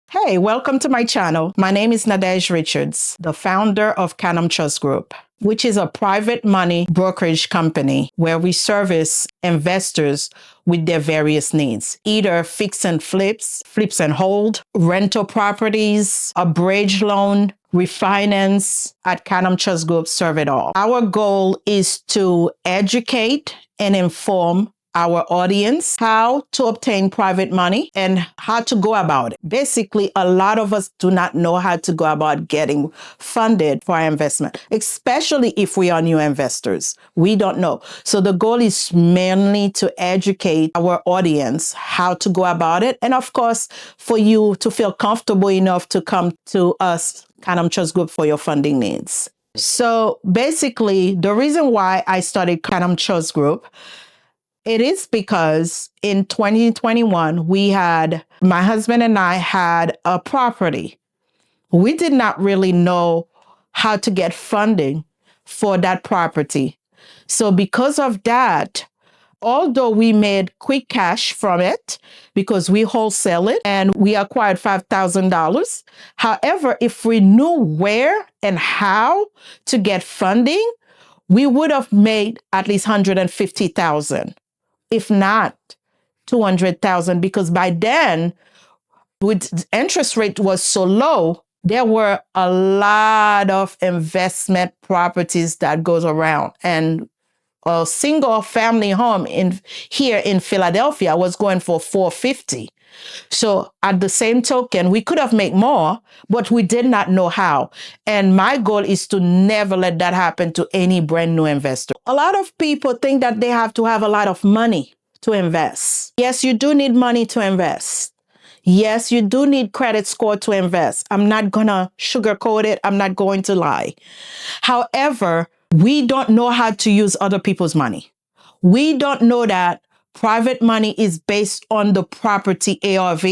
Hey, welcome to my channel. My name is Nadege Richards, the founder of Canum Trust Group, which is a private money brokerage company where we service investors with their various needs, either fix and flips and hold, rental properties, a bridge loan, refinance. At Canum Trust Group, serve it all. Our goal is to educate and inform our audience how to obtain private money and how to go about it. Basically, a lot of us do not know how to go about getting funded for our investment, especially if we are new investors. We don't know. So the goal is mainly to educate our audience how to go about it. And of course, for you to feel comfortable enough to come to us, Canum Trust Group, for your funding needs. So basically, the reason why I started Canum Trust Group, it is because in 2021, my husband and I had a property. We did not really know how to get funding for that property. So because of that, although we made quick cash from it because we wholesale it and we acquired $5,000. However, if we knew where and how to get funding, we would have made at least $150,000. If not 200,000, because by then, with interest rate was so low, there were a lot of investment properties that goes around. And a single family home here in Philadelphia was going for $450,000. So at the same token, we could have made more, but we did not know how. And my goal is to never let that happen to any brand new investor. A lot of people think that they have to have a lot of money to invest. Yes, you do need money to invest. Yes, you do need credit score to invest. I'm not going to sugarcoat it. I'm not going to lie. However, we don't know how to use other people's money. We don't know that private money is based on the property ARV,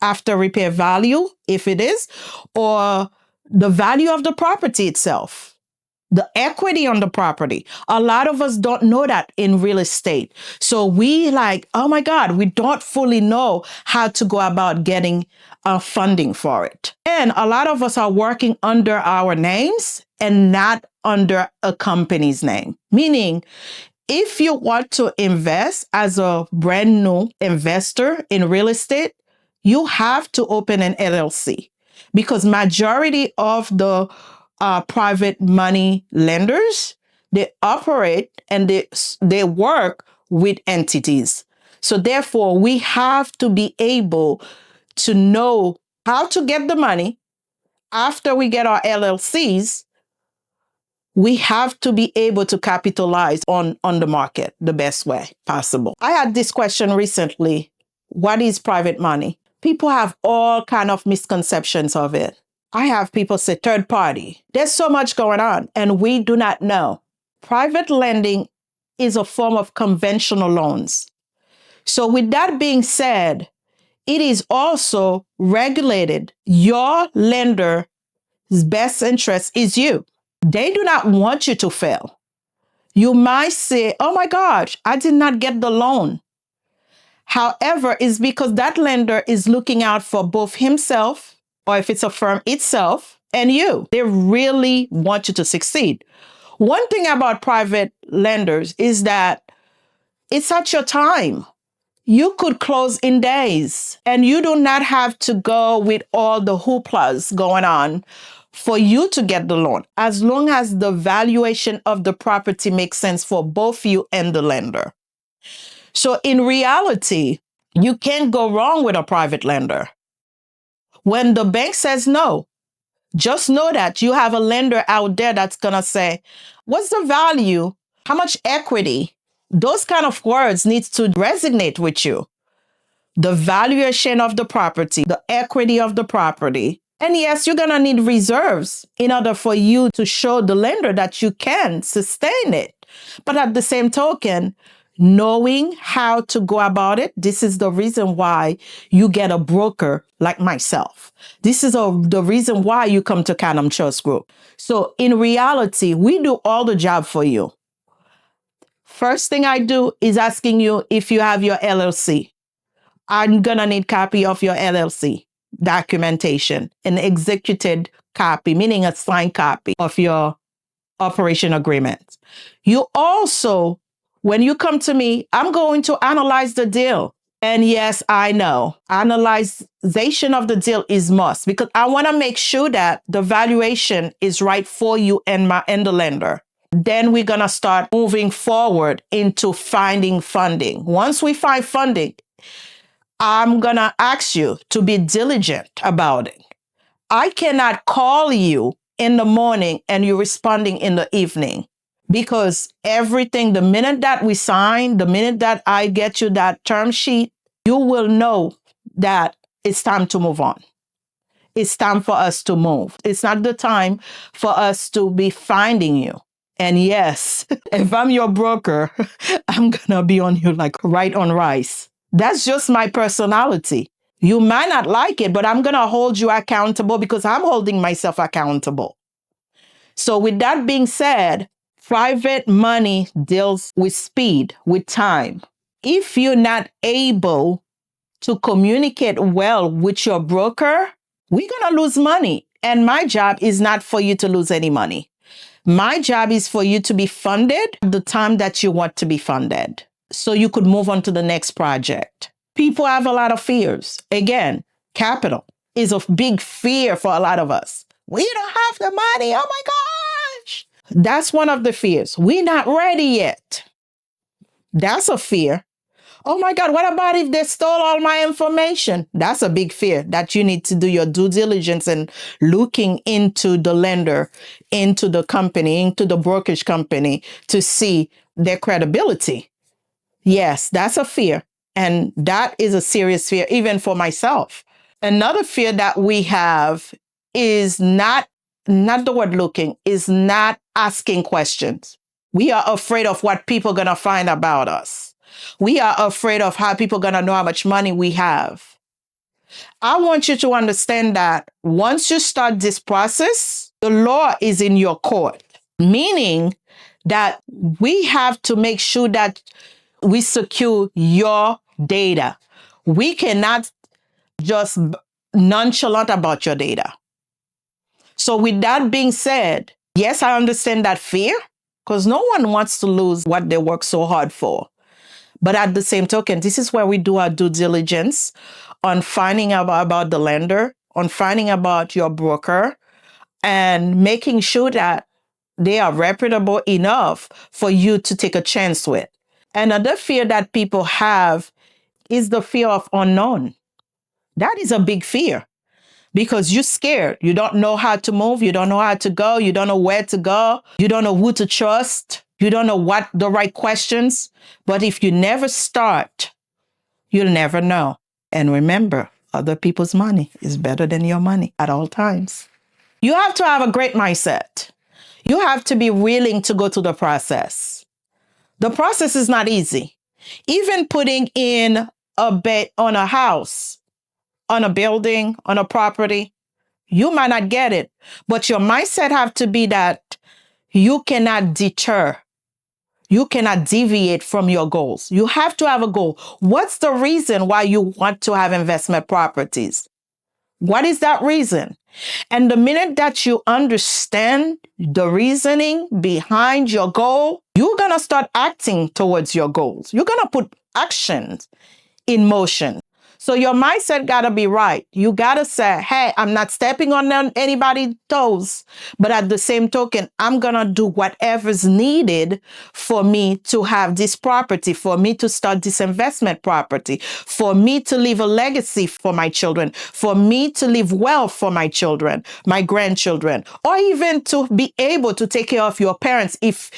after repair value, if it is, or the value of the property itself, the equity on the property. A lot of us don't know that in real estate. So oh my God, we don't fully know how to go about getting funding for it. And a lot of us are working under our names and not under a company's name. Meaning, if you want to invest as a brand new investor in real estate, you have to open an LLC, because majority of the private money lenders, they operate and they work with entities. So therefore, we have to be able to know how to get the money. After we get our LLCs, we have to be able to capitalize on the market the best way possible. I had this question recently. What is private money? People have all kind of misconceptions of it. I have people say third party. There's so much going on and we do not know. Private lending is a form of conventional loans. So with that being said, it is also regulated. Your lender's best interest is you. They do not want you to fail. You might say, oh my gosh, I did not get the loan. However, it's because that lender is looking out for both himself, or if it's a firm itself, and you. They really want you to succeed. One thing about private lenders is that it's at your time. You could close in days, and you do not have to go with all the hooplas going on for you to get the loan, as long as the valuation of the property makes sense for both you and the lender. So in reality, you can't go wrong with a private lender. When the bank says no, just know that you have a lender out there that's going to say, what's the value? How much equity? Those kind of words need to resonate with you. The valuation of the property, the equity of the property. And yes, you're going to need reserves in order for you to show the lender that you can sustain it. But at the same token, knowing how to go about it, this is the reason why you get a broker like myself. This is the reason why you come to Canum Trust Group. So in reality, we do all the job for you. First thing I do is asking you if you have your LLC. I'm going to need a copy of your LLC. documentation, an executed copy, meaning a signed copy of your operation agreement. You also, when you come to me, I'm going to analyze the deal. And yes, I know analyzation of the deal is must because I want to make sure that the valuation is right for you and the lender. Then we're going to start moving forward into finding funding. Once we find funding, I'm going to ask you to be diligent about it. I cannot call you in the morning and you're responding in the evening because everything, the minute that we sign, the minute that I get you that term sheet, you will know that it's time to move on. It's time for us to move. It's not the time for us to be finding you. And yes, if I'm your broker, I'm going to be on you like right on rice. That's just my personality. You might not like it, but I'm going to hold you accountable because I'm holding myself accountable. So with that being said, private money deals with speed, with time. If you're not able to communicate well with your broker, we're going to lose money. And my job is not for you to lose any money. My job is for you to be funded at the time that you want to be funded so you could move on to the next project. People have a lot of fears. Again, capital is a big fear for a lot of us. We don't have the money. Oh my gosh. That's one of the fears. We're not ready yet. That's a fear. Oh my God, what about if they stole all my information? That's a big fear that you need to do your due diligence and looking into the lender, into the company, into the brokerage company to see their credibility. Yes, that's a fear. And that is a serious fear, even for myself. Another fear that we have is not the word looking, is not asking questions. We are afraid of what people are going to find about us. We are afraid of how people are going to know how much money we have. I want you to understand that once you start this process, the law is in your court, meaning that we have to make sure that we secure your data. We cannot just nonchalant about your data. So with that being said, yes, I understand that fear because no one wants to lose what they work so hard for. But at the same token, this is where we do our due diligence on finding out about the lender, on finding about your broker, and making sure that they are reputable enough for you to take a chance with. Another fear that people have is the fear of unknown. That is a big fear because you're scared. You don't know how to move. You don't know how to go. You don't know where to go. You don't know who to trust. You don't know what the right questions. But if you never start, you'll never know. And remember, other people's money is better than your money at all times. You have to have a great mindset. You have to be willing to go through the process. The process is not easy. Even putting in a bet on a house, on a building, on a property, you might not get it, but your mindset have to be that you cannot deter. You cannot deviate from your goals. You have to have a goal. What's the reason why you want to have investment properties? What is that reason? And the minute that you understand the reasoning behind your goal, you're going to start acting towards your goals. You're going to put actions in motion. So your mindset got to be right. You got to say, hey, I'm not stepping on anybody's toes, but at the same token, I'm going to do whatever's needed for me to have this property, for me to start this investment property, for me to leave a legacy for my children, for me to leave wealth for my children, my grandchildren, or even to be able to take care of your parents if,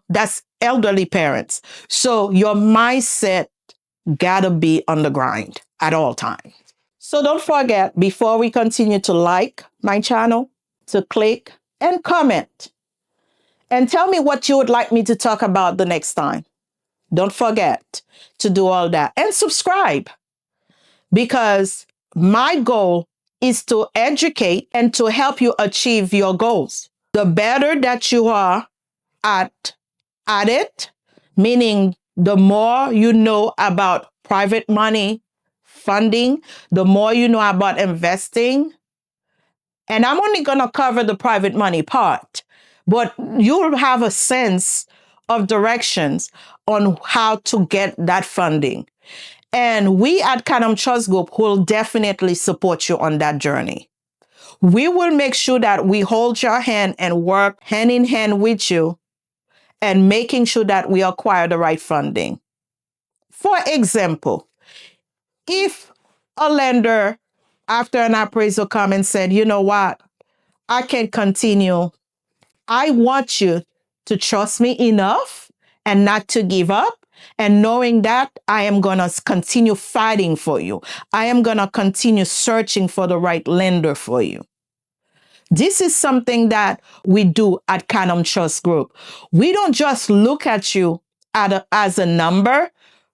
that's elderly parents. So your mindset gotta be on the grind at all times. So don't forget, before we continue, to like my channel, to click and comment and tell me what you would like me to talk about the next time. Don't forget to do all that and subscribe, because my goal is to educate and to help you achieve your goals. The better that you are at it, meaning the more you know about private money, funding, the more you know about investing. And I'm only going to cover the private money part, but you'll have a sense of directions on how to get that funding. And we at Canum Trust Group will definitely support you on that journey. We will make sure that we hold your hand and work hand in hand with you and making sure that we acquire the right funding. For example, if a lender, after an appraisal come and said, you know what, I can't continue. I want you to trust me enough and not to give up. And knowing that I am going to continue fighting for you. I am going to continue searching for the right lender for you. This is something that we do at Canum Trust Group. We don't just look at you as a number.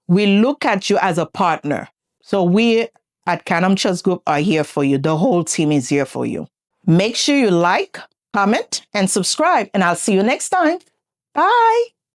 We look at you as a partner. So we at Canum Trust Group are here for you. The whole team is here for you. Make sure you like, comment, and subscribe, and I'll see you next time. Bye.